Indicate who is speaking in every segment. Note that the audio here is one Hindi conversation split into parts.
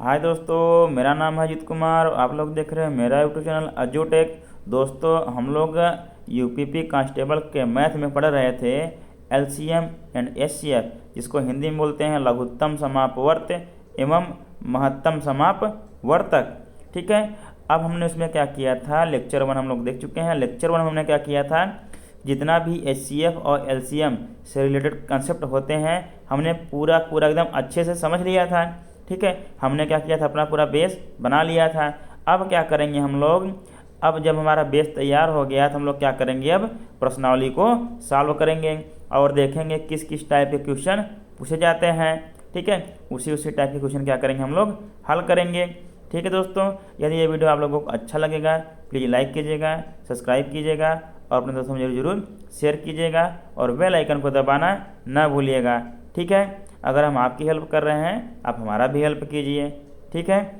Speaker 1: हाय दोस्तों, मेरा नाम है अजीत कुमार। आप लोग देख रहे हैं मेरा यूट्यूब चैनल अजूटेक। दोस्तों, हम लोग यूपीपी कांस्टेबल के मैथ में पढ़ रहे थे एलसीएम एंड एचसीएफ, जिसको हिंदी में बोलते हैं लघुत्तम समापवर्त एवं महत्तम समापवर्तक। ठीक है। अब हमने उसमें क्या किया था, लेक्चर 1 हम लोग देख चुके हैं। लेक्चर 1 में हमने क्या किया था, जितना भी एचसीएफ और एलसीएम से रिलेटेड कंसेप्ट होते हैं हमने पूरा एकदम अच्छे से समझ लिया था। ठीक है। हमने क्या किया था, अपना पूरा बेस बना लिया था। अब क्या करेंगे हम लोग, अब जब हमारा बेस तैयार हो गया तो हम लोग क्या करेंगे, अब प्रश्नावली को सॉल्व करेंगे और देखेंगे किस किस टाइप के क्वेश्चन पूछे जाते हैं। ठीक है। उसी टाइप के क्वेश्चन क्या करेंगे, हम लोग हल करेंगे। ठीक है दोस्तों, यदि ये वीडियो आप लोगों को अच्छा लगेगा प्लीज़ लाइक कीजिएगा, सब्सक्राइब कीजिएगा और अपने दोस्तों में जरूर शेयर कीजिएगा और बेल आइकन को दबाना ना भूलिएगा। ठीक है। अगर हम आपकी हेल्प कर रहे हैं, आप हमारा भी हेल्प कीजिए। ठीक है।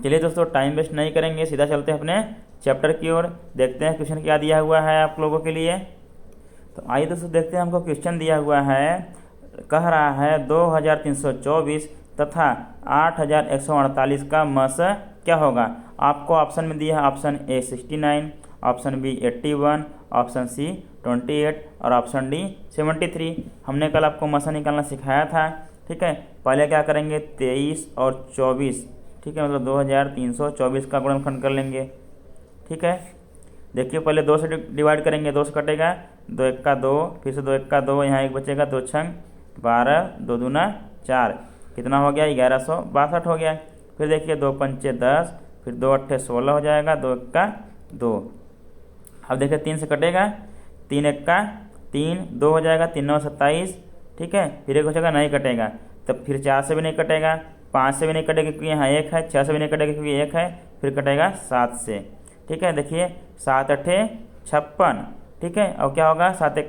Speaker 1: चलिए दोस्तों, टाइम वेस्ट नहीं करेंगे, सीधा चलते हैं अपने चैप्टर की ओर। देखते हैं क्वेश्चन क्या दिया हुआ है आप लोगों के लिए। तो आइए दोस्तों देखते हैं, हमको क्वेश्चन दिया हुआ है, कह रहा है 2324 तथा 8148 का मस क्या होगा। आपको ऑप्शन में दिया है option A 69, option B 81, option C 28 और ऑप्शन डी 73। हमने कल आपको मसा निकालना सिखाया था। ठीक है। पहले क्या करेंगे, 23 और 24, ठीक है, मतलब 2324 का गुणनखंड कर लेंगे। ठीक है। देखिए पहले 2 से डिवाइड करेंगे, 2 से कटेगा, 2 1 का 2, फिर से 2 1 का 2, यहाँ 1 बचेगा, 2 छंग 12, 2 दूना 4, कितना हो गया, 1162 हो गया। फिर देखिए 2 पंचे 10, फिर 2 अट्ठे 16 हो जाएगा, 2 1 का 2। अब देखिए 3 से कटेगा, 3 1 का 3, 2 हो जाएगा, 3 9 27। ठीक है। फिर 1 हो जाएगा, नहीं कटेगा। तब फिर 4 से भी नहीं कटेगा, 5 से भी नहीं कटेगा क्योंकि यहाँ 1 है, 6 से भी नहीं कटेगा क्योंकि 1 है, फिर कटेगा 7 से। ठीक है। देखिए 7 अट्ठे 56। ठीक है। और क्या होगा, 7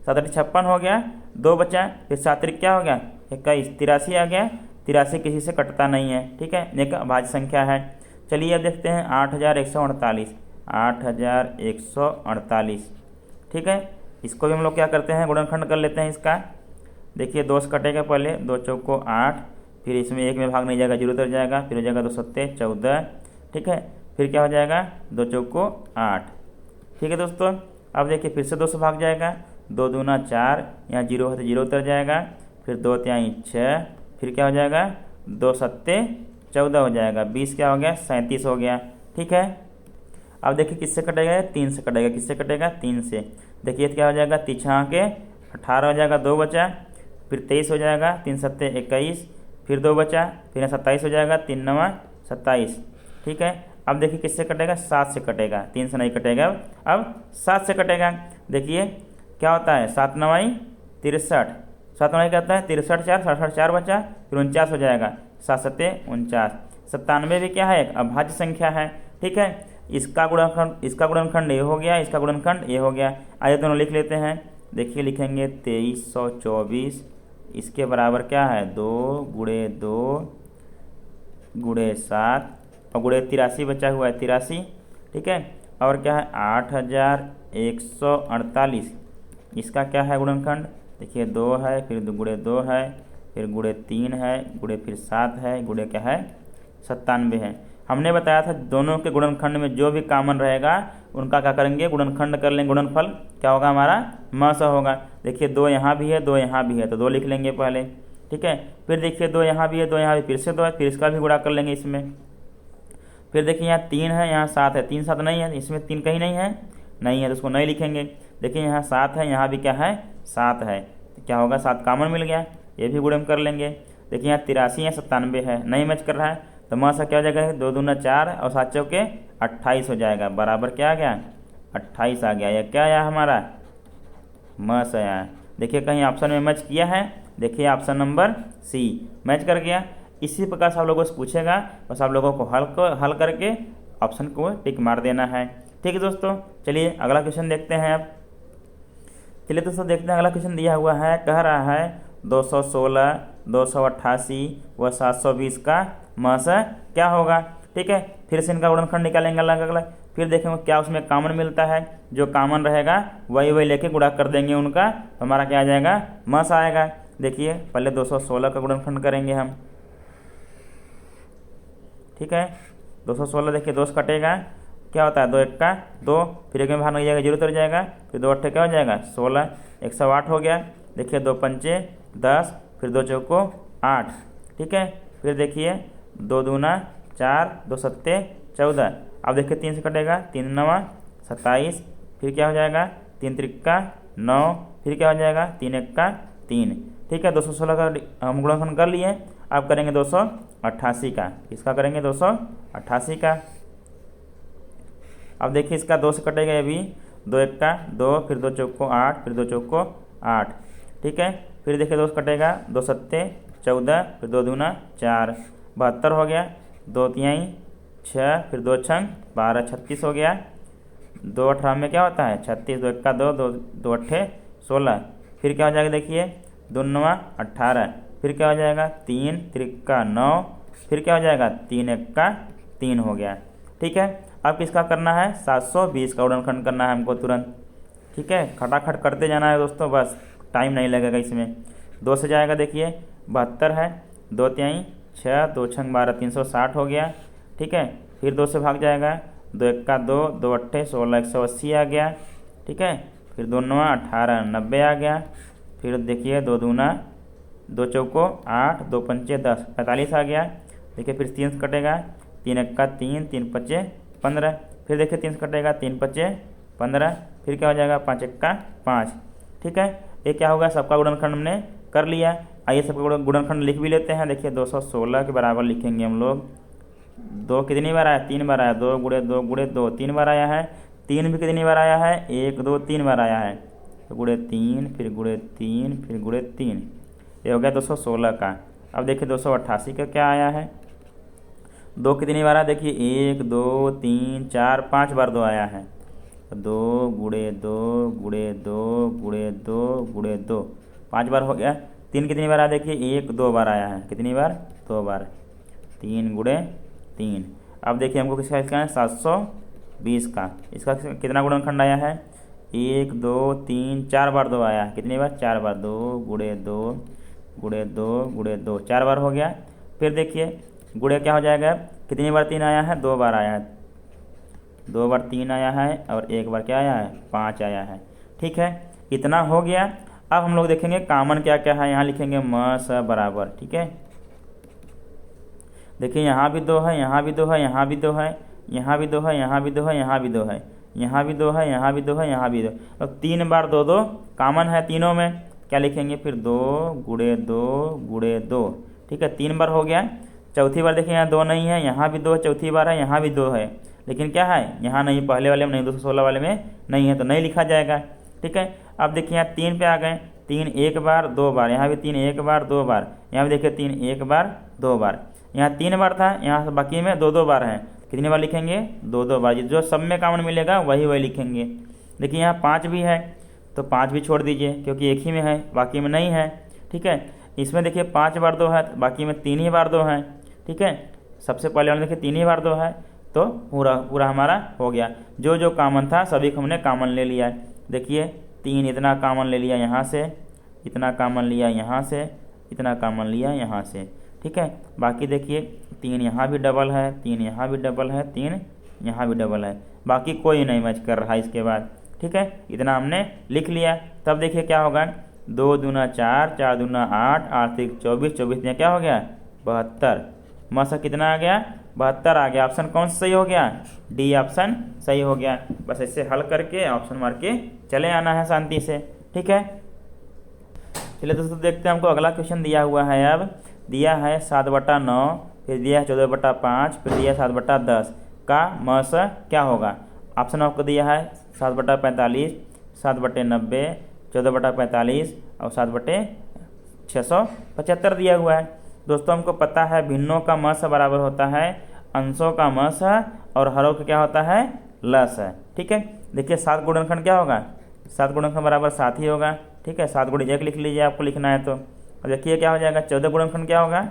Speaker 1: अट्ठे 56 हो गया, 2 बचा, फिर 7 त्रिक क्या हो गया, 21, 83 आ गया। 83 किसी से कटता नहीं है। ठीक है। एक अभाज्य संख्या है। चलिए अब देखते हैं 8148, 8148। ठीक है। इसको भी हम लोग क्या करते हैं, गुणनखंड कर लेते हैं इसका। देखिए 2 से कटेगा, पहले 2 चौको 8, फिर इसमें 1 में भाग नहीं जाएगा, 0 उतर जाएगा, फिर हो जाएगा 2 सत्ते 14। ठीक है। फिर क्या हो जाएगा, 2 चौको 8। ठीक है दोस्तों। अब देखिए फिर से 2 से भाग जाएगा, 2 दूना 4, यहाँ 0 है तो 0 उतर जाएगा, फिर 2 त्याई 6, फिर क्या हो जाएगा, 2 सत्ते 14 हो जाएगा, 20 क्या हो गया, 37 हो गया। ठीक है। अब देखिए किससे कटेगा, 3 से कटेगा, किससे कटेगा, 3 से। देखिए क्या हो जाएगा, 3 के 18 हो जाएगा, 2 बचा, फिर 23 हो जाएगा, 3 सत्ते 21, फिर 2 बचा, फिर 27 हो जाएगा, 3 9 27। ठीक है। अब देखिए किससे कटेगा, 7 से कटेगा, 3 से नहीं कटेगा, अब 7 से कटेगा। देखिए क्या होता है, 7 9 63, 7 9 कहता है 63 4, 67 4 बचा, फिर 49 हो जाएगा, 7 सत्ते 49। 97 भी क्या है, एक अभाज्य संख्या है। ठीक है। इसका गुणनखंड ये हो गया, इसका गुणनखंड ये हो गया। आइए दोनों लिख लेते हैं। देखिए लिखेंगे 2324, इसके बराबर क्या है, 2 गुणे 2 गुणे 7 और गुणे 83 बचा हुआ है, 83। ठीक है। और क्या है, 8148, इसका क्या है गुणनखंड, देखिए 2 है, फिर गुणे 2 है, फिर गुणे 3 है, गुणे फिर 7 है, गुणे क्या है 97 है। हमने बताया था दोनों के गुणनखंड में जो भी कॉमन रहेगा उनका क्या करेंगे, गुणनखंड कर लेंगे। गुणनफल क्या होगा हमारा, मस होगा। देखिए 2 यहाँ भी है, 2 यहाँ भी है, तो 2 लिख लेंगे पहले। ठीक है। फिर देखिए 2 यहाँ भी है, 2 यहाँ भी, फिर से 2 है, फिर इसका भी गुणा कर लेंगे इसमें। फिर देखिए यहाँ 3 है, यहाँ 7 है, 3 7 नहीं है, इसमें 3 कहीं नहीं है, नहीं है तो उसको नहीं लिखेंगे। देखिए यहाँ 7 है, यहाँ भी क्या है 7 है, तो क्या होगा, 7 कॉमन मिल गया, ये भी गुणन कर लेंगे। देखिए यहाँ 83 है, 97 है, नहीं मैच कर रहा है, तो मसा क्या हो जाएगा, 2 दूना 4 और 7 चौके 28 हो जाएगा, बराबर क्या आ गया, 28 आ गया। यह क्या आया हमारा, मस आया। देखिए कहीं ऑप्शन में मैच किया है, देखिए ऑप्शन नंबर सी मैच कर गया। इसी प्रकार से आप लोगों से पूछेगा, बस आप लोगों को हल करके ऑप्शन को टिक मार देना है। ठीक है दोस्तों। चलिए अगला क्वेश्चन देखते हैं अब। चलिए दोस्तों देखते हैं, अगला क्वेश्चन दिया हुआ है, कह रहा है 216, 288 व 720 का मस क्या होगा। ठीक है। फिर से इनका गुणनखंड निकालेंगे अलग अलग, फिर देखेंगे क्या उसमें कॉमन मिलता है, जो कॉमन रहेगा वही लेके गुणा कर देंगे उनका, तो हमारा क्या आ जाएगा, मस आएगा। देखिए पहले 216 का गुणनखंड करेंगे हम, ठीक है। 216 देखिए 2 से कटेगा, क्या होता है 2 एक का 2, फिर एक में बाहर नहीं जाएगा, 0 उतर जाएगा, फिर 2 अट्ठे क्या हो जाएगा 16, 108 हो गया। देखिए 2 पंचे 10, फिर 2 चौको 8, ठीक है। फिर देखिए 2 दूना 4, 2 सत्ते 14। अब देखिए 3 से कटेगा, 3 नवा 27, फिर क्या हो जाएगा 3 त्रिक्का 9, फिर क्या हो जाएगा 3 एक का 3, ठीक है। 216 का हम गुणनखंड कर लिए। अब करेंगे 288 का, इसका करेंगे 288 का। अब देखिए इसका 2 से कटेगा, ये भी 2 एक का 2, फिर 2 चौको 8, फिर 2 चौको 8, ठीक है। फिर देखिए 2 से कटेगा, 2 सत्ते 14, फिर 2 दूना 4, 72 हो गया। 2 तिहाई 6, फिर 2 छंग 12, 36 हो गया। 2 18 में क्या होता है 36, 2 एक का 2, 2 अट्ठे 16, फिर क्या हो जाएगा देखिए 2 नवा 18, फिर क्या हो जाएगा 3 त्रिक्का 9, फिर क्या हो जाएगा 3 एक का 3 हो गया, ठीक है। अब किसका करना है 720 का गुणनखंड करना है हमको तुरंत, ठीक है। खटाखट करते जाना है दोस्तों, बस टाइम नहीं लगेगा इसमें। 2 से जाएगा देखिए 72 है, 2 तिहाई 6, 2 छंग 12, 360 हो गया, ठीक है। फिर 2 से भाग जाएगा, 2 एक का 2, 2 अट्ठे 16, 180 आ गया, ठीक है। फिर 2 नवा 18, 90 आ गया। फिर देखिए 2 दूना 2 चौको 8, 2 पंचे 10, 45 आ गया। देखिए फिर 3 से कटेगा, 3 एक का 3, 3 पच्चे 15, फिर देखिए 3 से कटेगा, 3 पच्चे 15, फिर क्या हो जाएगा 5 एक का 5, ठीक है। ये क्या होगा सबका गुणनखंड हमने कर लिया। आइए सबका गुणनखंड लिख भी लेते हैं। देखिए 216 के बराबर लिखेंगे हम लोग। 2 कितनी बार आया 3 बार आया, 2 गुड़े 2 गुड़े 2 3 बार आया है। 3 भी कितनी बार आया है 1 2 3 बार आया है, तो गुड़े 3, फिर गुड़े 3, फिर गुड़े 3, ये हो गया 216 का। अब देखिए 288 का क्या आया है। 2 कितनी बार आया देखिए 1 2 3 4 5 बार 2 आया है, 2 गुड़े 2 गुड़े 2 गुड़े 2 गुड़े 2, 5 बार हो गया। 3 कितनी बार आया देखिए 1 2 बार आया है, कितनी बार 2 बार, 3 गुड़े 3। अब देखिए हमको किसका इसका है 720 का, इसका कितना गुणनखंड आया है 1 2 3 4 बार 2 आया है, कितनी बार 4 बार, 2 गुड़े 2 गुड़े 2 गुड़े 2, 4 बार हो गया। फिर देखिए गुड़े क्या हो जाएगा, कितनी बार 3 आया है 2 बार आया है, 2 बार 3 आया है और 1 बार क्या आया है 5 आया है, ठीक है। इतना हो गया। अब हम लोग देखेंगे कामन क्या क्या है, यहाँ लिखेंगे म स बराबर, ठीक है। देखिए यहाँ भी 2 है, यहाँ भी 2 है, यहाँ भी 2 है, यहाँ भी 2 है, यहाँ भी 2 है, यहाँ भी 2 है, यहाँ भी 2 है, यहाँ भी 2 है, यहाँ भी 2। अब 3 बार 2 2 कामन है तीनों में, क्या लिखेंगे फिर 2 गुड़े 2 गुड़े 2, ठीक है। 3 बार हो गया। चौथी बार देखिए यहाँ 2 नहीं है, यहाँ भी 2 चौथी बार है, यहाँ भी 2 है, लेकिन क्या है यहाँ नहीं, पहले वाले में नहीं, 216 वाले में नहीं है, तो नहीं लिखा जाएगा, ठीक है। अब देखिए यहाँ 3 पे आ गए, 3 1 बार 2 बार, यहाँ भी 3 1 बार 2 बार, यहाँ भी देखिए 3 1 बार 2 बार, यहाँ 3 बार था, यहाँ से बाकी में 2 2 बार है, कितनी बार लिखेंगे 2 2 बार, जो सब में कामन मिलेगा वही वही लिखेंगे। देखिए यहाँ 5 भी है, तो 5 भी छोड़ दीजिए क्योंकि एक ही में है, बाकी में नहीं है, ठीक है। इसमें देखिए 5 बार 2 है, बाकी में 3 ही बार 2 है, ठीक है। सबसे पहले वाले देखिए 3 ही बार 2 है, तो पूरा पूरा हमारा हो गया। जो जो कामन था सभी को हमने कामन ले लिया। देखिए 3 इतना कामन ले लिया यहाँ से, इतना कामन लिया यहाँ से, इतना कामन लिया यहाँ से, ठीक है। बाकी देखिए 3 यहाँ भी डबल है, 3 यहाँ भी डबल है, 3 यहाँ भी डबल है, बाकी कोई नहीं मैच कर रहा इसके बाद, ठीक है। इतना हमने लिख लिया। तब देखिए क्या होगा 2 दूना 4, 4 दूना 8, 8 3 24, 24 में क्या हो गया 72, मसा कितना आ गया 72 आ गया। ऑप्शन कौन सा सही हो गया, डी ऑप्शन सही हो गया। बस ऐसे हल करके ऑप्शन मार के चले आना है शांति से, ठीक है। चलिए दोस्तों देखते हैं, हमको अगला क्वेश्चन दिया हुआ है। अब दिया है 7/9, फिर दिया है 14/5, फिर दिया है 7/10 का मस क्या होगा। ऑप्शन आपको दिया है 7/45, 7/90, 14/45 और 7/675 दिया हुआ है। दोस्तों हमको पता है भिन्नों का मस बराबर होता है अंशों का मस और हरों का क्या होता है लस है, ठीक है। देखिए 7 गुणनखंड क्या होगा, 7 गुणनखंड बराबर 7 ही होगा, ठीक है। 7 गुणे 1 लिख लीजिए, आपको लिखना है तो। अब देखिए क्या हो जाएगा 14 गुणनखंड क्या होगा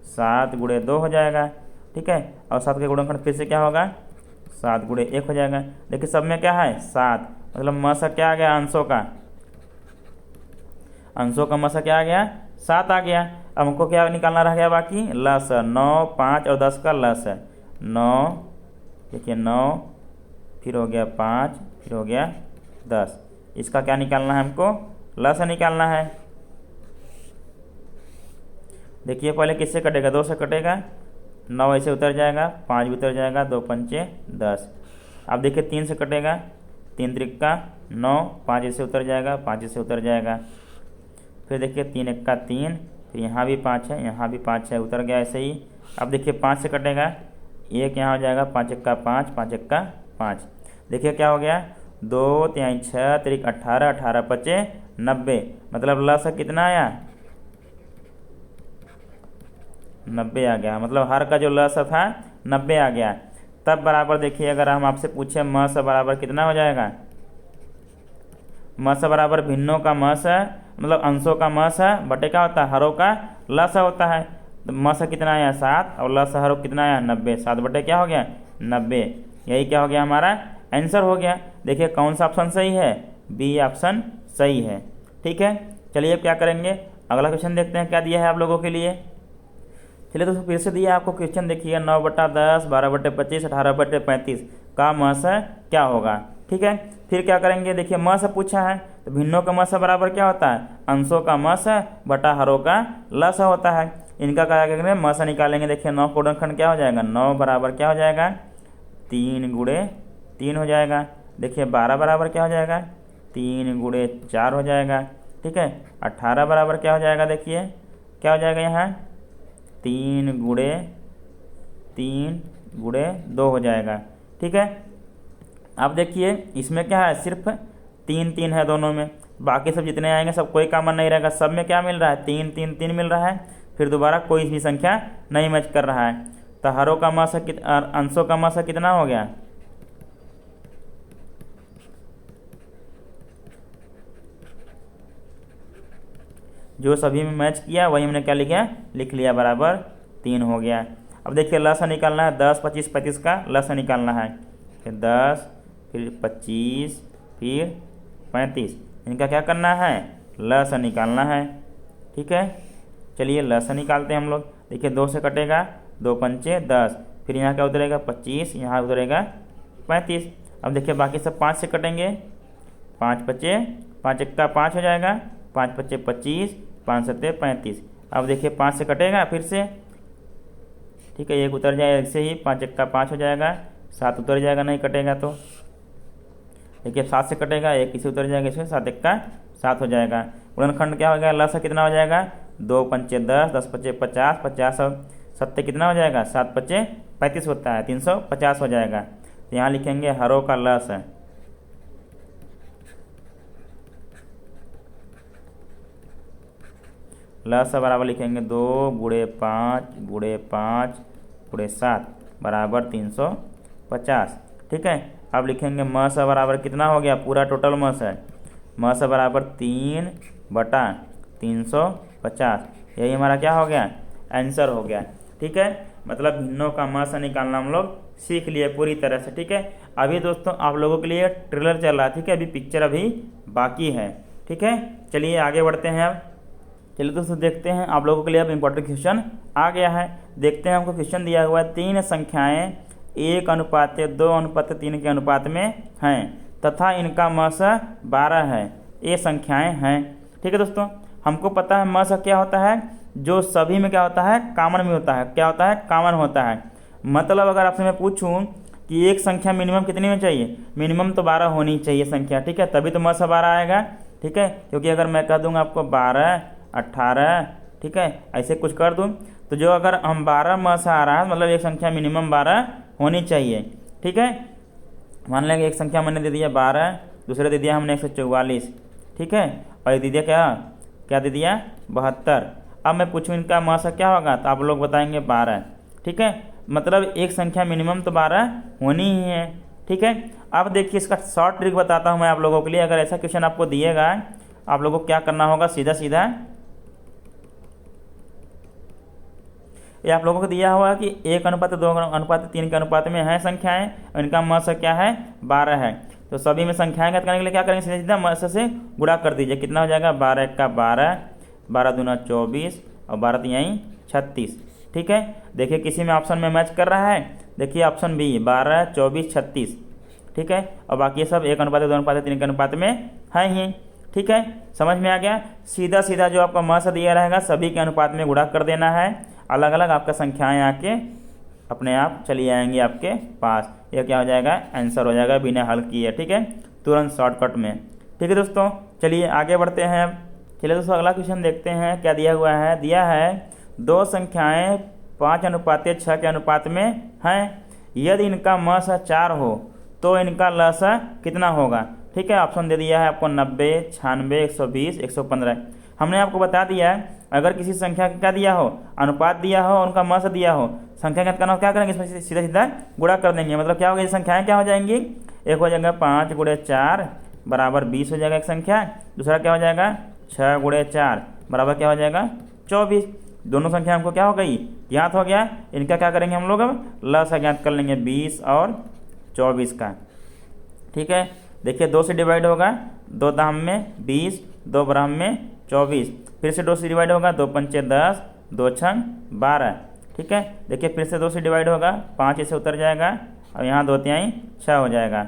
Speaker 1: 7 गुणे 2 हो जाएगा, ठीक है। और 7 के गुणनखंड फिर से क्या होगा 7 गुणे 1 हो जाएगा। देखिए सब में क्या है 7, मतलब मस क्या आ गया अंशों का, अंशों का मस क्या आ गया 7 आ गया। अब हमको क्या निकालना रह गया बाकी, लसा 9, 5 और 10 का लसा 9, देखिए 9, फिर हो गया 5, फिर हो गया 10। इसका क्या निकालना है हमको, लसा निकालना है। देखिए पहले किससे कटेगा, 2 से कटेगा, 9 ऐसे उतर जाएगा, 5 भी उतर जाएगा, 2 पंचे 10। अब देखिए 3 से कटेगा, 3 त्रिक्का 9, 5 ऐसे उतर जाएगा, 5 ऐसे उतर जाएगा। फिर देखिए 3 एक्का 3, फिर यहाँ भी 5 है, यहाँ भी 5 है, उतर गया ऐसे ही। अब देखिए 5 से कटेगा, 1 यहाँ हो जाएगा, 5 एक्का 5, 5 एक्का 5। देखिए क्या हो गया, 2 3 6 त्रिक 18, 18 पचे 90, मतलब लसा कितना आया, 90 आ गया। मतलब हर का जो लसा था 90 आ गया। तब बराबर देखिए अगर हम आपसे पूछे म से बराबर कितना हो जाएगा, म से बराबर भिन्नों का म से, मतलब अंशों का म से बटे क्या होता है, हरों का लसा होता है। तो म से कितना आया 7 और लसा हरों कितना आया 90, 7 बटे क्या हो गया 90। यही क्या हो गया हमारा आंसर हो गया। देखिए कौन सा ऑप्शन सही है, बी ऑप्शन सही है। ठीक है, चलिए अब क्या करेंगे, अगला क्वेश्चन देखते हैं क्या दिया है आप लोगों के लिए। चलिए दोस्तों फिर से दिया आपको क्वेश्चन, देखिए 9 बटा 10, 12 बटे 25, 18 बटे 35 का म से क्या होगा। ठीक है, फिर क्या करेंगे, देखिए म से पूछा है तो भिन्नों का म से बराबर क्या होता है, अंशों का म से बटा हरों का ल से होता है। इनका क्या करेंगे, म से निकालेंगे। देखिए 9 का गुणनखंड क्या हो जाएगा, 9 बराबर क्या हो जाएगा 3 गुणे 3 हो जाएगा। देखिए 12 बराबर क्या हो जाएगा 3 गुणे 4 हो जाएगा। ठीक है, 18 बराबर क्या हो जाएगा, देखिए क्या हो जाएगा यहाँ 3 गुणे 2 हो जाएगा। ठीक है, अब देखिए इसमें क्या है, सिर्फ 3 3 है दोनों में, बाकी सब जितने आएंगे सब कोई कॉमन नहीं रहेगा, सब में क्या मिल रहा है 3 3 3 मिल रहा है। फिर दोबारा कोई भी संख्या नहीं मैच कर रहा है। तो हरों का म से अंशों का म से कितना हो गया, जो सभी में मैच किया वही हमने क्या लिख लिया बराबर 3 हो गया। अब देखिए लसा निकालना है, 10 25 35 का लसा निकालना है। फिर 10 फिर 25 फिर 35, इनका क्या करना है, लसा निकालना है। ठीक है, चलिए लसा निकालते हैं हम लोग। देखिए 2 से कटेगा, 2 पंचे 10, फिर यहाँ क्या उतरेगा 25, यहाँ उतरेगा 35। अब देखिए बाकी सब 5 से कटेंगे, 5 बचे 5 एक्का 5 हो जाएगा, 5 बचे 25, 5 सत्ते 35। अब देखिए 5 से कटेगा फिर से, ठीक है, एक उतर जाए ऐसे ही, 5 एक्का 5 हो जाएगा, 7 उतर जाएगा नहीं कटेगा तो। देखिए 7 से कटेगा, एक इसे उतर जाएगा इसमें, 7 एक्का 7 हो जाएगा। गुणनखंड क्या हो गया, लसा कितना हो जाएगा 2 पंचे 10, 10 पचे 50, 50 और 7 कितना हो जाएगा 7 पचे 35 होता है, 350 हो जाएगा। तो यहाँ लिखेंगे हरों का लस है, लस बराबर लिखेंगे 2 गुणे 5 गुणे 5 गुणे 7 बराबर 350। ठीक है, अब लिखेंगे म से बराबर कितना हो गया, पूरा टोटल म से, म से बराबर 3 बटा 350। यही हमारा क्या हो गया, आंसर हो गया। ठीक है, मतलब भिन्नों का म से निकालना हम लोग सीख लिए पूरी तरह से। ठीक है, अभी दोस्तों आप लोगों के लिए ट्रेलर चल रहा है, ठीक है, अभी पिक्चर अभी बाकी है। ठीक है, चलिए आगे बढ़ते हैं। अब चलिए दोस्तों देखते हैं आप लोगों के लिए अब इम्पोर्टेंट क्वेश्चन आ गया है। देखते हैं, हमको क्वेश्चन दिया हुआ है 3 संख्याएं 1:2:3 के अनुपात में हैं तथा इनका म से 12 है, ये संख्याएं हैं। ठीक है दोस्तों, हमको पता है म से क्या होता है, जो सभी में क्या होता है, कॉमन में होता है। क्या होता है, कॉमन होता है। मतलब अगर आपसे मैं पूछूं कि एक संख्या मिनिमम कितनी में चाहिए, मिनिमम तो 12 होनी चाहिए संख्या। ठीक है, तभी तो म से 12 आएगा। ठीक है, क्योंकि अगर मैं कह दूंगा आपको 12 18, ठीक है, ऐसे कुछ कर दूं तो जो अगर हम 12 म से आ रहा है मतलब एक संख्या मिनिमम 12 होनी चाहिए। ठीक है, मान लेंगे एक संख्या मैंने दे दिया 12, दूसरे दे दिया हमने 144। ठीक है, और ये दे दिया क्या दे दिया 72। अब मैं पूछूं इनका म से क्या होगा, तो आप लोग बताएंगे 12। ठीक है, मतलब एक संख्या मिनिमम तो 12 होनी ही है। ठीक है, अब देखिए इसका शॉर्ट ट्रिक बताता हूँ मैं आप लोगों के लिए। अगर ऐसा क्वेश्चन आपको दिएगा, आप लोगों को क्या करना होगा, सीधा सीधा ये आप लोगों को दिया हुआ कि 1:2:3 के अनुपात में है संख्याएं और इनका म से क्या है 12 है। तो सभी में संख्याएं ज्ञात करने के लिए क्या करेंगे, सीधा सीधा म से गुणा कर दीजिए। कितना हो जाएगा 12 का 12, 12 दूना 24 और 12 तिहाई 36। ठीक है, देखिए किसी में ऑप्शन में मैच कर रहा है, देखिए ऑप्शन बी 12, 24, 36। ठीक है, और बाकी सब 1 अनुपात 2 अनुपात 3 के अनुपात में है ही। ठीक है, समझ में आ गया। सीधा सीधा जो आपका म से दिया रहेगा सभी के अनुपात में गुणा कर देना है, अलग अलग आपका संख्याएं आके अपने आप चली आएंगी आपके पास। यह क्या हो जाएगा, आंसर हो जाएगा बिना हल किए। ठीक है, तुरंत शॉर्टकट में। ठीक है दोस्तों, चलिए आगे बढ़ते हैं। चलिए दोस्तों अगला क्वेश्चन देखते हैं क्या दिया हुआ है। दिया है दो संख्याएं 5 अनुपात 6 के अनुपात में हैं, यदि इनका म सा 4 हो तो इनका ल सा कितना होगा। ठीक है, ऑप्शन दे दिया है आपको 90, 96, 120, 115। हमने आपको बता दिया है अगर किसी संख्या का क्या दिया हो, अनुपात दिया हो, उनका म से दिया हो, संख्या का करना क्या करेंगे, इसमें सीधा सीधा गुणा कर देंगे। मतलब क्या होगा, ये संख्याएं क्या हो जाएंगी, एक हो जाएगा 5 गुणे 4 बराबर 20 हो जाएगा एक संख्या, दूसरा क्या हो जाएगा 6 गुणे 4 बराबर क्या हो जाएगा 24। दोनों संख्या हमको क्या हो गई, ज्ञात हो गया। इनका क्या करेंगे हम लोग, अब ल सा ज्ञात कर लेंगे 20 और 24 का। ठीक है, देखिए 2 से डिवाइड होगा, 2 दाम में 20, 2 बराम में 24, फिर से 2 से डिवाइड होगा, 2 पंचे 10, 2 छंग 12। ठीक है, देखिए फिर से 2 से डिवाइड होगा, 5 इसे उतर जाएगा और यहाँ 2 तिहाई 6 हो जाएगा।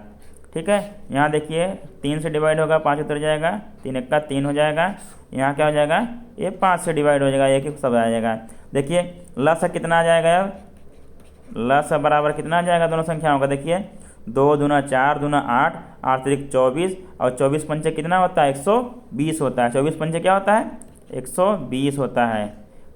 Speaker 1: ठीक है, यहाँ देखिए 3 से डिवाइड होगा, 5 उतर जाएगा, 3 1 3 हो जाएगा। यहाँ क्या हो जाएगा, ये 5 से डिवाइड हो जाएगा, एक एक सब आ जाएगा। देखिए ल सा कितना आ जाएगा, अब ल सा बराबर कितना आ जाएगा दोनों संख्याओं का। देखिए 2 दूना 4 दूना 8, 8 तिरिक 24 और 24 पंचे कितना होता है 120 होता है। 24 पंचे क्या होता है 120 होता है।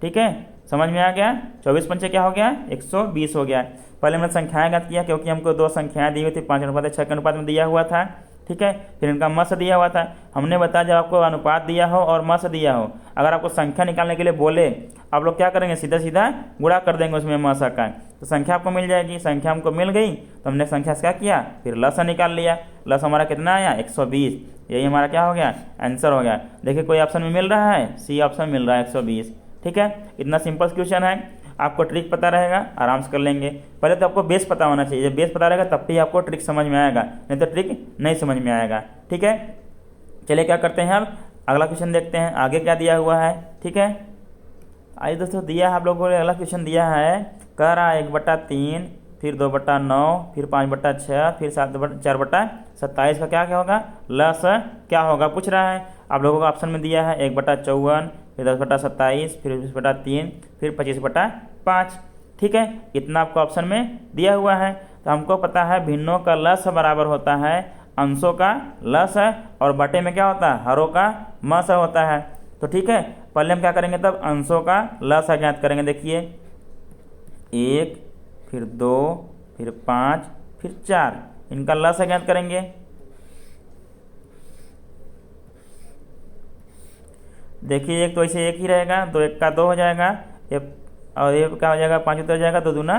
Speaker 1: ठीक है, समझ में आ गया। 24 पंचे क्या हो गया 120 हो गया। पहले हमने संख्याएं ज्ञात किया क्योंकि हमको 2 संख्याएं दी हुई थी, 5 अनुपात 6 के अनुपात में दिया हुआ था। ठीक है, फिर इनका म से दिया हुआ था। हमने बताया जब आपको अनुपात दिया हो और म से दिया हो, अगर आपको संख्या निकालने के लिए बोले, आप लोग क्या करेंगे, सीधा सीधा गुणा कर देंगे उसमें म सा का, तो संख्या आपको मिल जाएगी। संख्या हमको मिल गई तो हमने संख्या से क्या किया, फिर ल सा निकाल लिया। ल सा हमारा कितना आया 120, यही हमारा क्या हो गया, आंसर हो गया। देखिए कोई ऑप्शन में मिल रहा है, सी ऑप्शन मिल रहा है 120। ठीक है, इतना सिंपल क्वेश्चन है। आपको ट्रिक पता रहेगा, आराम से कर लेंगे। पहले तो आपको बेस पता होना चाहिए, जब बेस पता रहेगा तब भी आपको ट्रिक समझ में आएगा, नहीं तो ट्रिक नहीं समझ में आएगा। ठीक है, चलिए क्या करते हैं, अब अगला क्वेश्चन देखते हैं आगे क्या दिया हुआ है। ठीक है, आइए दोस्तों, दिया है आप लोगों को अगला क्वेश्चन दिया है, कह रहा है 1/3, फिर 2/9, फिर 5/6, फिर 4/27 का क्या क्या होगा, ल स क्या होगा पूछ रहा है। आप लोगों को ऑप्शन में दिया है 1/54, फिर 10/27, फिर 20/3, फिर 25/5। ठीक है, इतना आपको ऑप्शन में दिया हुआ है। तो हमको पता है भिन्नों का ल स बराबर होता है अंशों का ल स, और बटे में क्या होता है, हरों का म स होता है। तो ठीक है, पहले हम क्या करेंगे, तब अंशों का ल स ज्ञात करेंगे। देखिए 1, फिर 2, फिर 5, फिर 4, इनका ल स ज्ञात करेंगे। देखिए एक तो ऐसे एक ही रहेगा, 2 1 का 2 हो जाएगा, और ये क्या हो जाएगा 5 उतर जाएगा, 2 दूना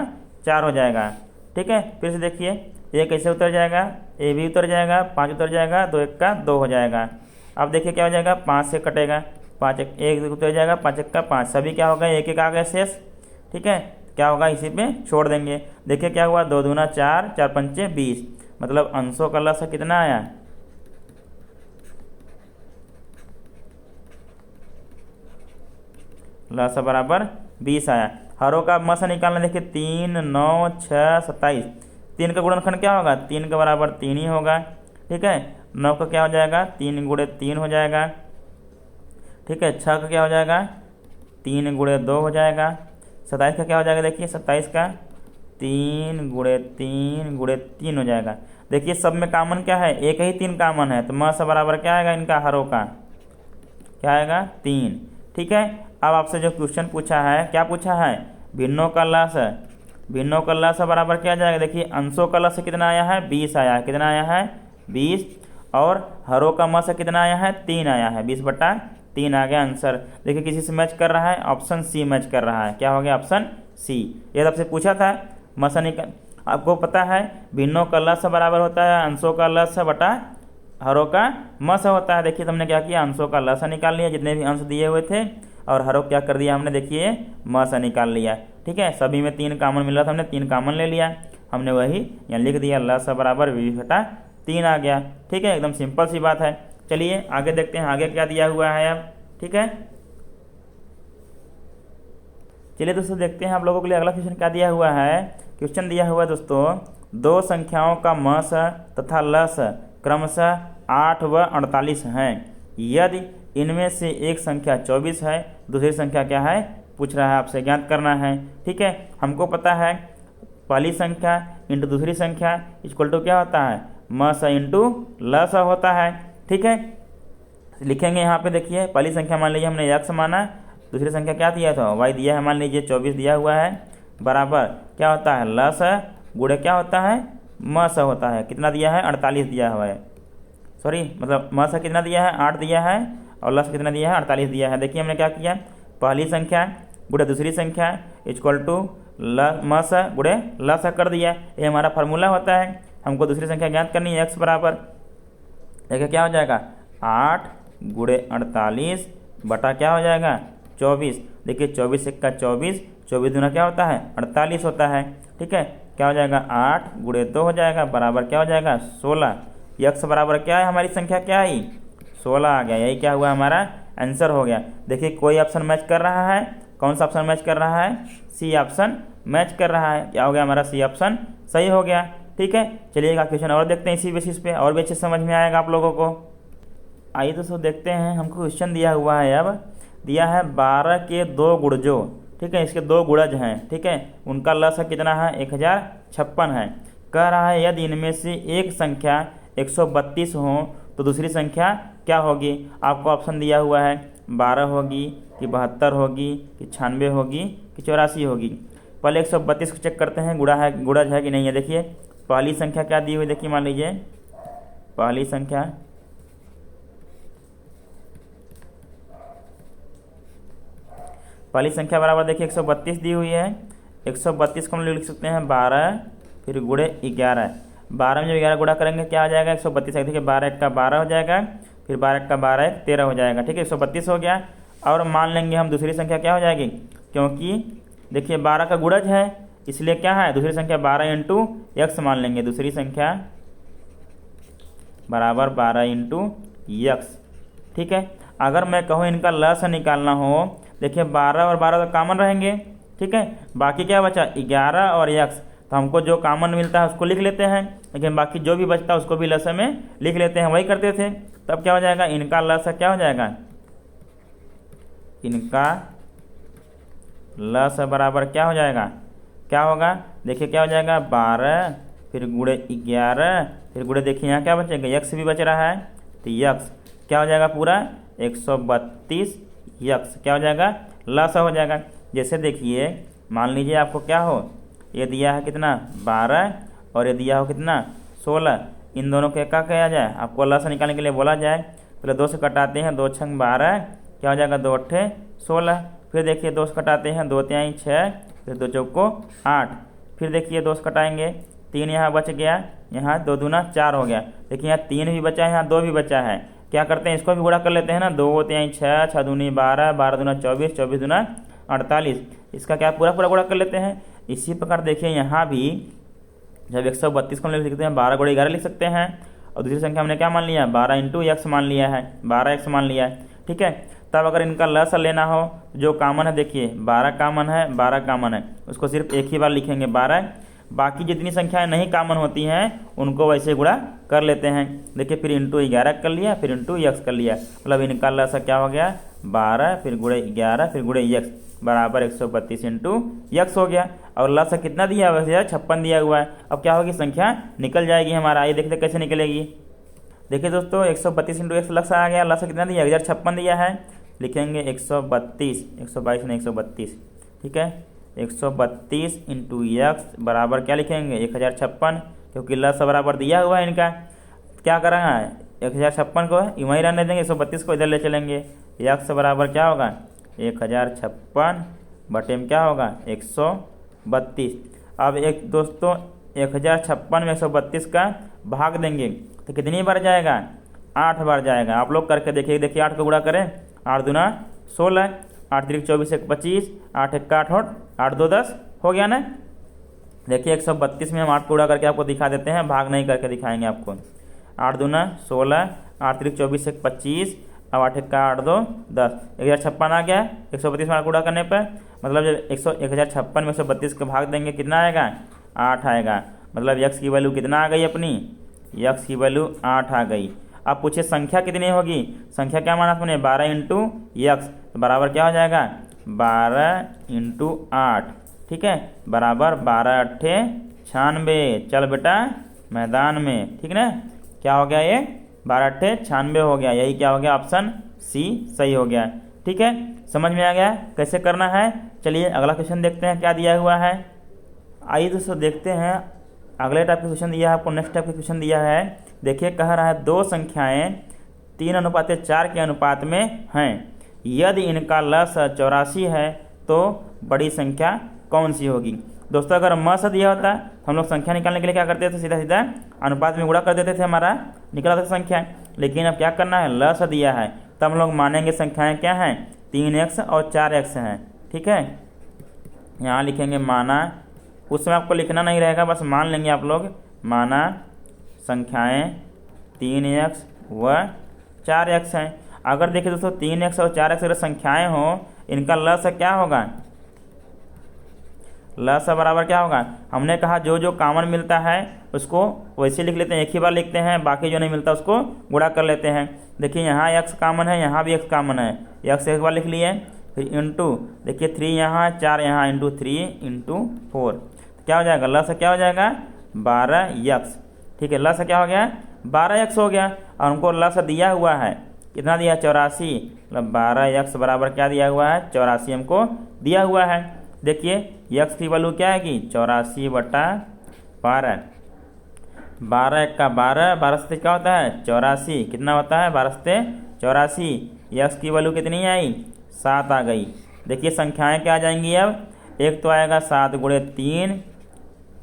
Speaker 1: 4 हो जाएगा। ठीक है, फिर से देखिए एक ऐसे उतर जाएगा, ये भी उतर जाएगा, 5 उतर जाएगा, 2 1 का 2 हो जाएगा। अब देखिए क्या हो जाएगा, 5 से कटेगा, 5 1 उतर जाएगा, 5 1 का 5, सभी क्या होगा 1 1 आ गया शेष। ठीक है, क्या होगा इसी पे छोड़ देंगे। देखिए क्या हुआ, 2 दूना 4, 4 पंचे 20, मतलब अंशों का ल स कितना आया, ल स बराबर 20 आया। हरों का म स निकालना, देखिए 3, 9, 6, 27, 3 का गुणनखंड क्या होगा, 3 के बराबर 3 ही होगा। ठीक है, 9 का क्या हो जाएगा, 3 गुणे 3 हो जाएगा। ठीक है, 6 का क्या हो जाएगा, 3 गुणे 2 हो जाएगा। 27 का क्या हो जाएगा, देखिए 27 का 3 गुणे 3 गुणे 3 हो जाएगा। देखिए सब में कॉमन क्या है, एक ही 3 कॉमन है, तो म स बराबर क्या आएगा, इनका हरों का क्या आएगा 3। ठीक है, अब आपसे जो क्वेश्चन पूछा है, क्या पूछा है, भिन्नों का ल स, भिन्नों का ल स बराबर क्या जाएगा, देखिए अंशों का ल स कितना आया है 20 आया है, कितना आया है 20, और हरों का म स कितना आया है 3 आया है, 20/3 आ गया आंसर। देखिए किसी से मैच कर रहा है, ऑप्शन सी मैच कर रहा है, क्या हो गया ऑप्शन सी। ये आपसे पूछा था म स निकाल, आपको पता है भिन्नों का ल स बराबर होता है अंशों का ल स बटा हरों का म स होता है। देखिए हमने क्या किया, अंशों का ल स निकाल लिया जितने भी अंश दिए हुए थे, और हरों क्या कर दिया हमने, देखिए म स निकाल लिया। ठीक है, सभी में 3 कॉमन मिल रहा था, हमने 3 कॉमन ले लिया, हमने वही यहाँ लिख दिया, ल स बराबर 20/3 आ गया। ठीक है, एकदम सिंपल सी बात है। चलिए आगे देखते हैं आगे क्या दिया हुआ है अब। ठीक है, चलिए दोस्तों देखते हैं आप लोगों के लिए अगला क्वेश्चन क्या दिया हुआ है। क्वेश्चन दिया हुआ है दोस्तों, दो संख्याओं का मस तथा लस क्रमशः 8 व 48 हैं। यदि इनमें से एक संख्या 24 है, दूसरी संख्या क्या है पूछ रहा है, आपसे ज्ञात करना है। ठीक है, हमको पता है पहली संख्या इंटू दूसरी संख्या इक्वल टू क्या होता है, मस इंटू लस होता है। ठीक है, लिखेंगे यहाँ पे देखिए, पहली संख्या मान लीजिए हमने x माना, दूसरी संख्या क्या दिया था y दिया है, मान लीजिए 24 दिया हुआ है, बराबर क्या होता है लस गुणे क्या होता है मस होता है, कितना दिया है 48 दिया हुआ है, सॉरी मतलब मस कितना दिया है 8 दिया है और लस कितना दिया है 48 दिया है। देखिए हमने क्या किया, पहली संख्या गुणे दूसरी संख्या इक्वल टू मस गुणे लस कर दिया, ये हमारा फार्मूला होता है। हमको दूसरी संख्या ज्ञात करनी है x बराबर, देखिए क्या हो जाएगा 8 गुणे 48 बटा क्या हो जाएगा 24। देखिए 24 1 का 24, 24 दूना क्या होता है 48 होता है। ठीक है, क्या हो जाएगा 8 गुणे 2 हो जाएगा बराबर क्या हो जाएगा 16। यक्स बराबर क्या है, हमारी संख्या क्या आई 16 आ गया, यही क्या हुआ हमारा आंसर हो गया। देखिए कोई ऑप्शन मैच कर रहा है, कौन सा ऑप्शन मैच कर रहा है, सी ऑप्शन मैच कर रहा है, क्या हो गया हमारा सी ऑप्शन सही हो गया। ठीक है, चलिएगा क्वेश्चन और देखते हैं इसी बेसिस पे, और भी अच्छे समझ में आएगा आप लोगों को। आइए दोस्तों देखते हैं, हमको क्वेश्चन दिया हुआ है, अब दिया है 12 के 2 गुणजों। ठीक है, इसके 2 गुणज हैं, ठीक है, उनका लस कितना है 1056 है। कह रहा है यदि इनमें से एक संख्या 132 हो तो दूसरी संख्या क्या होगी। आपको ऑप्शन दिया हुआ है 12 होगी कि 72 होगी कि 96 होगी कि 84 होगी। पहले 132 को चेक करते हैं गुणज है कि नहीं है। देखिए पहली संख्या क्या दी हुई, देखिए मान लीजिए पहली संख्या बराबर देखिए 132 दी हुई है। 132 को हम लिख सकते हैं 12 फिर गुणे 11। 12 में जब 11 गुणा करेंगे क्या आ जाएगा 132। देखिए 12 1 का 12 हो जाएगा, फिर 12 1 का 12 1 13 हो जाएगा। ठीक है, 132 हो गया। और मान लेंगे हम दूसरी संख्या क्या हो जाएगी, क्योंकि देखिए 12 का गुणज है इसलिए क्या है दूसरी संख्या 12 इंटू एक्स मान लेंगे, दूसरी संख्या बराबर 12 इंटू एक्स। ठीक है, अगर मैं कहूँ इनका लस निकालना हो, देखिए 12 और 12 तो कॉमन रहेंगे। ठीक है, बाकी क्या बचा 11 और एक्स, तो हमको जो कॉमन मिलता है उसको लिख लेते हैं, लेकिन बाकी जो भी बचता है उसको भी लस में लिख लेते हैं, वही करते थे। तब क्या हो जाएगा इनका लस क्या हो जाएगा, इनका लस बराबर क्या हो जाएगा, क्या होगा देखिए क्या हो जाएगा 12 फिर गुणे 11 फिर गुणे देखिए यहाँ क्या बचेगा यक्स भी बच रहा है, तो यक्स क्या हो जाएगा पूरा 132 यक्स क्या हो जाएगा लस हो जाएगा। जैसे देखिए मान लीजिए आपको क्या हो, ये दिया है कितना 12 और ये दिया हो कितना 16, इन दोनों को क्या किया जाए, आपको लस निकालने के लिए बोला जाए। पहले 2 से कटाते हैं, 2 छंग 12 क्या हो जाएगा 2 अट्ठे 16। फिर देखिए 2 से कटाते हैं, 2 तिहाई 6 फिर 2 चौको 8। फिर देखिए 2 से कटाएंगे, 3 यहाँ बच गया, यहाँ 2 दूना 4 हो गया। देखिए यहाँ 3 भी बचा है, यहाँ 2 भी बचा है। क्या करते हैं इसको भी गुणा कर लेते हैं ना, 2 तिहाई 6 6 दूनी 12 12 दूना 24 24 दूना 48, इसका क्या पूरा गुणा कर लेते हैं। इसी प्रकार देखिए यहाँ भी जब 132 को हम लिख सकते हैं 12 गुणे 11 लिख सकते हैं, और दूसरी संख्या हमने क्या मान लिया 12 इंटू एक्स मान लिया है, 12 एक्स मान लिया है। ठीक है, तब अगर इनका लस लेना हो जो कॉमन है, देखिए 12 कॉमन है 12 कॉमन है, उसको सिर्फ एक ही बार लिखेंगे 12, बाकी जितनी संख्याएं नहीं कॉमन होती हैं उनको वैसे गुणा कर लेते हैं। देखिए फिर इंटू 11 कर लिया, फिर इंटू एक्स कर लिया, मतलब इनका लस क्या हो गया 12 फिर गुणे 11 फिर गुणे एक्स बराबर 132 इंटू एक्स हो गया। और लस कितना दिया हुआ है 56 दिया हुआ है। अब क्या होगी संख्या निकल जाएगी हमारा, ये देखते कैसे निकलेगी। देखिए दोस्तों 132 इंटू एक्स लस आ गया, लस कितना दिया 1056 दिया है, लिखेंगे 132 122 नहीं 132। ठीक है, 132 इंटू एक्स बराबर क्या लिखेंगे 1056, क्योंकि लस बराबर दिया हुआ है इनका। क्या करना है 1056 को वहीं रहने देंगे, 132 को इधर ले चलेंगे। एक्स बराबर क्या होगा 1056 बटे में क्या होगा 132। अब एक दोस्तों 1056 में 132 का भाग देंगे तो कितनी बार जाएगा 8 बार जाएगा। आप लोग करके देखिए, देखिए 8 को गुणा करें, 8 दूना 16 8 3 24 1 25 8 1 8 8 2 10 हो गया ना। देखिए 132 में हम 8 को गुणा करके आपको दिखा देते हैं, भाग नहीं करके दिखाएंगे आपको। 8 दूना 16 8 3 24 1 25 अब 8 1 8 2 10 1056 आ गया 132 में 8 गुणा करने पर। मतलब जब 1056 में 132 का भाग देंगे कितना आएगा, 8 आएगा। मतलब यक्स की वैल्यू कितना आ गई अपनी, यक्स की वैल्यू 8 आ गई। अब पूछे संख्या कितनी होगी, संख्या क्या माना आपने, 12 इंटू यक्स, तो बराबर क्या हो जाएगा, 12 इंटू 8, ठीक है, बराबर 12 अट्ठे 96। चल बेटा मैदान में, ठीक ना। क्या हो गया ये, 12 अट्ठे 96 हो गया। यही क्या हो गया, ऑप्शन सी सही हो गया। ठीक है, समझ में आ गया कैसे करना है। चलिए अगला क्वेश्चन देखते हैं क्या दिया हुआ है। आइए दोस्तों देखते हैं अगले टाइप का क्वेश्चन दिया है आपको, नेक्स्ट टाइप का क्वेश्चन दिया है। देखिए कह रहा है दो संख्याएं 3:4 के अनुपात में हैं, यदि इनका लस 84 है तो बड़ी संख्या कौन सी होगी। दोस्तों अगर मस दिया होता हम लोग संख्या निकालने के लिए क्या करते थे, सीधा सीधा अनुपात में गुणा कर देते थे, हमारा निकला था संख्या। लेकिन अब क्या करना है, लस दिया है तब हम लोग मानेंगे संख्याएं क्या हैं, 3x और 4x हैं। ठीक है, यहाँ लिखेंगे माना, उस समय आपको लिखना नहीं रहेगा, बस मान लेंगे आप लोग, माना संख्याएं 3x व 4x हैं। अगर देखिए दोस्तों 3x और 4x अगर संख्याएं हो, इनका लस क्या होगा, लस बराबर क्या होगा, हमने कहा जो जो कॉमन मिलता है उसको वैसे लिख लेते हैं, एक ही बार लिखते हैं, बाकी जो नहीं मिलता उसको गुणा कर लेते हैं। देखिए यहाँ x कॉमन है, यहाँ भी x कॉमन है, x एक बार लिख लिए, फिर इंटू देखिए 3 यहाँ 4 यहाँ, इंटू 3 इंटू 4, क्या हो जाएगा, लस क्या हो जाएगा 12x। ठीक है, लस क्या हो गया 12x हो गया, और हमको लस दिया हुआ है कितना दिया, 84, मतलब 12x बराबर क्या दिया हुआ है, 84 हमको दिया हुआ है। देखिए x की वैल्यू क्या है कि 84/12, 12 का 12, 12 से क्या होता है 84, कितना होता है 12 से 84, x की वैल्यू कितनी आई 7 आ गई। देखिए संख्याएं क्या आ जाएंगी अब, एक तो आएगा 7 गुणे 3,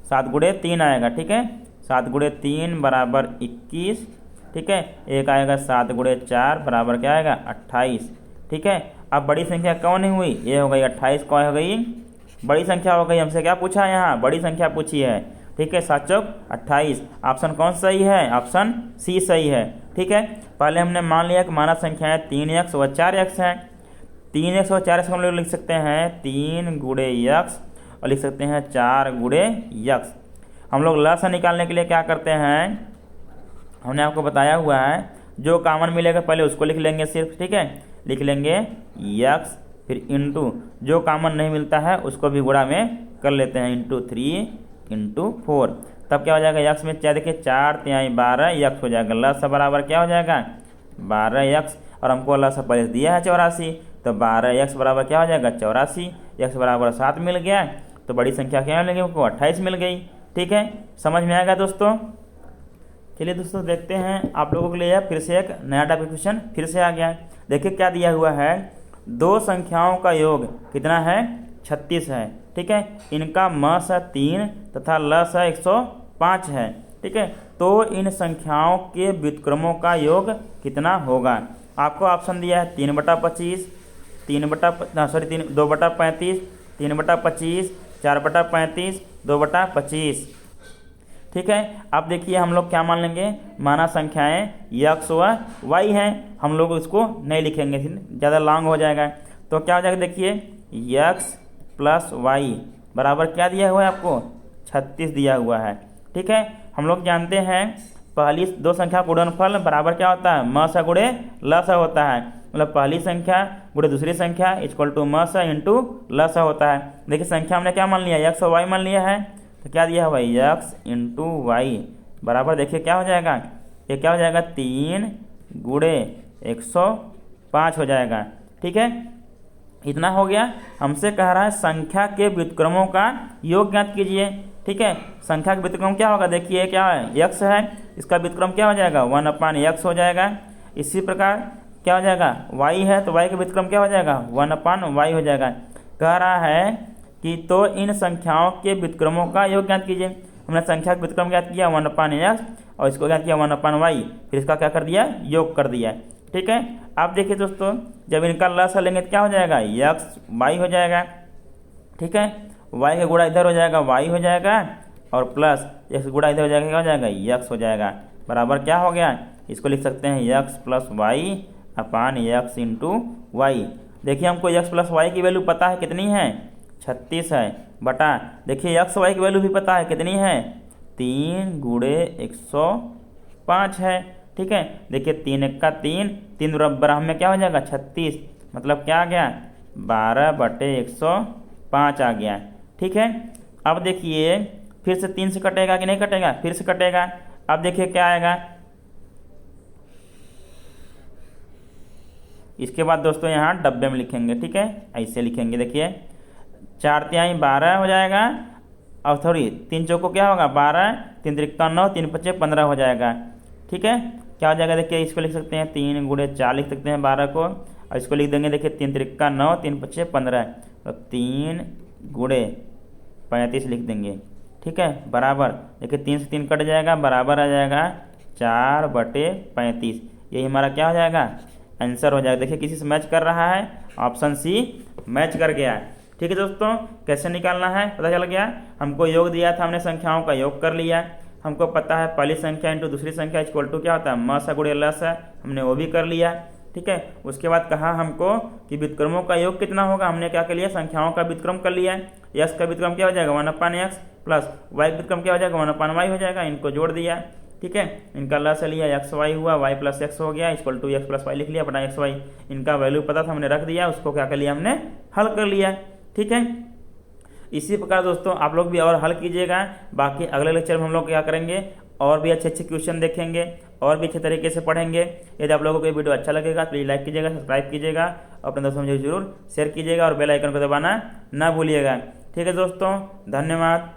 Speaker 1: 7 गुणे 3 आएगा, ठीक है, 7 गुणे 3 बराबर 21, ठीक है, एक आएगा 7 गुणे 4 बराबर क्या आएगा 28। ठीक है, अब बड़ी संख्या कौन नहीं हुई, ये हो गई 28, कौन हो गई, बड़ी संख्या हो गई। हमसे क्या पूछा है यहाँ, बड़ी संख्या पूछी है। ठीक है, 7 चौक 28, ऑप्शन कौन सही है, ऑप्शन सी सही है। ठीक है, पहले हमने मान लिया कि माना संख्याएं 3x व 4x हैं। 3x और 4x हम लोग लिख सकते हैं 3 गुणे x और लिख सकते हैं 4 गुणे x। हम लोग लस निकालने के लिए क्या करते हैं, हमने आपको बताया हुआ है जो कॉमन मिलेगा पहले उसको लिख लेंगे सिर्फ। ठीक है, लिख लेंगे x, फिर इंटू जो कॉमन नहीं मिलता है उसको भी गुणा में कर लेते हैं, इंटू 3 इंटू 4, तब क्या हो जाएगा, x में क्या देखिए 4 तिहाई 12x हो जाएगा, लस बराबर क्या हो जाएगा 12x, और हमको लस पहले दिया है 84, तो 12x बराबर क्या हो जाएगा 84, x बराबर 7 मिल गया, तो बड़ी संख्या क्या मिल गई हमको 28 मिल गई। ठीक है, समझ में आएगा दोस्तों। चलिए दोस्तों देखते हैं आप लोगों के लिए फिर से एक नया टाइप क्वेश्चन फिर से आ गया। देखिए क्या दिया हुआ है, दो संख्याओं का योग कितना है 36 है। ठीक है, इनका मस 3 तथा लस 105 है। ठीक है, तो इन संख्याओं के व्युत्क्रमों का योग कितना होगा। आपको ऑप्शन दिया है 3/25, 2/35, 3/25, 4/35, 2/25। ठीक है, अब देखिए हम लोग क्या मान लेंगे, माना संख्याएं x व y हैं, हम लोग इसको नहीं लिखेंगे, ज़्यादा लॉन्ग हो जाएगा। तो क्या हो जाएगा, देखिए x प्लस वाई बराबर क्या दिया हुआ है आपको 36 दिया हुआ है। ठीक है, हम लोग जानते हैं पहली दो संख्या गुणनफल बराबर क्या होता है, म सा गुणे ल सा होता है, मतलब पहली संख्या गुणे दूसरी संख्या इक्वल टू म सा इंटू ल सा होता है। देखिए संख्या हमने क्या मान लिया, x और y मान लिया है, तो क्या दिया हुआ है x इंटू वाई बराबर देखिए क्या हो जाएगा, ये क्या हो जाएगा 3 गुणे 105 हो जाएगा। ठीक है, इतना हो गया। हमसे कह रहा है संख्या के व्युत्क्रमों का योग ज्ञात कीजिए। ठीक है, संख्या का व्युत्क्रम क्या होगा, देखिए क्या है x है, इसका व्युत्क्रम क्या हो जाएगा 1/x हो जाएगा। इसी प्रकार क्या हो जाएगा y है, तो y का व्युत्क्रम क्या हो जाएगा 1/y हो जाएगा। कह रहा है कि तो इन संख्याओं के व्युत्क्रमों का योग ज्ञात कीजिए। हमने संख्या का व्युत्क्रम ज्ञात किया 1/x और इसको ज्ञात किया 1/y, फिर इसका क्या कर दिया, योग कर दिया। ठीक है, आप देखिए दोस्तों जब इनका लस लेंगे तो क्या हो जाएगा x y हो जाएगा। ठीक है, y का गुणा इधर हो जाएगा y हो जाएगा, और प्लस x गुणा इधर हो जाएगा क्या हो जाएगा x हो जाएगा, बराबर क्या हो गया, इसको लिख सकते हैं x प्लस वाई अपान x इंटू वाई। देखिए हमको x प्लस वाई की वैल्यू पता है कितनी है 36 है, बटा देखिए एक्स वाई की वैल्यू भी पता है कितनी है, 3 गुणे 105 है। ठीक है, देखिए 3 1 का 3, 3 बराबर में क्या हो जाएगा 36, मतलब क्या आ गया 12/105 आ गया। ठीक है, अब देखिए फिर से 3 से कटेगा कि नहीं कटेगा, फिर से कटेगा। अब देखिए क्या आएगा, इसके बाद दोस्तों यहाँ डब्बे में लिखेंगे। ठीक है, ऐसे लिखेंगे, देखिए 4 तिहाई 12 हो जाएगा, और सॉरी 3 चौको क्या होगा 12, 3 त्रिका 9, 3 पच्चे 15 हो जाएगा। ठीक है, क्या हो जाएगा देखिए इसको लिख सकते हैं 3 गुणे 4 लिख सकते हैं 12 को, और इसको लिख देंगे देखिए 3 त्रिका 9, 3 पच्चे 15, तो 3 गुणे 35 लिख देंगे। ठीक है, बराबर देखिए 3 से 3 कट जाएगा, बराबर आ जाएगा 4/35। यही हमारा क्या हो जाएगा आंसर हो जाएगा। देखिए किसी से मैच कर रहा है, ऑप्शन सी मैच कर गया है। ठीक है दोस्तों, कैसे निकालना है पता चल गया। हमको योग दिया था, हमने संख्याओं का योग कर लिया। हमको पता है पहली संख्या इंटू दूसरी संख्या इक्वल टू क्या होता है म सा गुणे ल सा, हमने वो भी कर लिया। ठीक है, उसके बाद कहा हमको कि व्युत्क्रमों का योग कितना होगा, हमने क्या कर लिया संख्याओं का व्युत्क्रम कर लिया। यक्स का व्युत्क्रम क्या हो जाएगा 1/x प्लस वाई का व्युत्क्रम क्या हो जाएगा 1/y हो जाएगा, इनको जोड़ दिया। ठीक है, इनका ल से लिया एक्स वाई हुआ, वाई प्लस एक्स हो गया equal to X plus Y लिख लिया बटा एक्स वाई। इनका वैल्यू पता था हमने रख दिया, उसको क्या कर लिया हमने हल कर लिया। ठीक है, इसी प्रकार दोस्तों आप लोग भी और हल कीजिएगा। बाकी अगले लेक्चर में हम लोग क्या करेंगे, और भी अच्छे अच्छे क्वेश्चन देखेंगे और भी अच्छे तरीके से पढ़ेंगे। यदि आप लोगों को ये वीडियो अच्छा लगेगा प्लीज़ लाइक कीजिएगा, सब्सक्राइब कीजिएगा, अपने दोस्तों में जरूर शेयर कीजिएगा और बेल आइकन को दबाना ना भूलिएगा। ठीक है दोस्तों, धन्यवाद।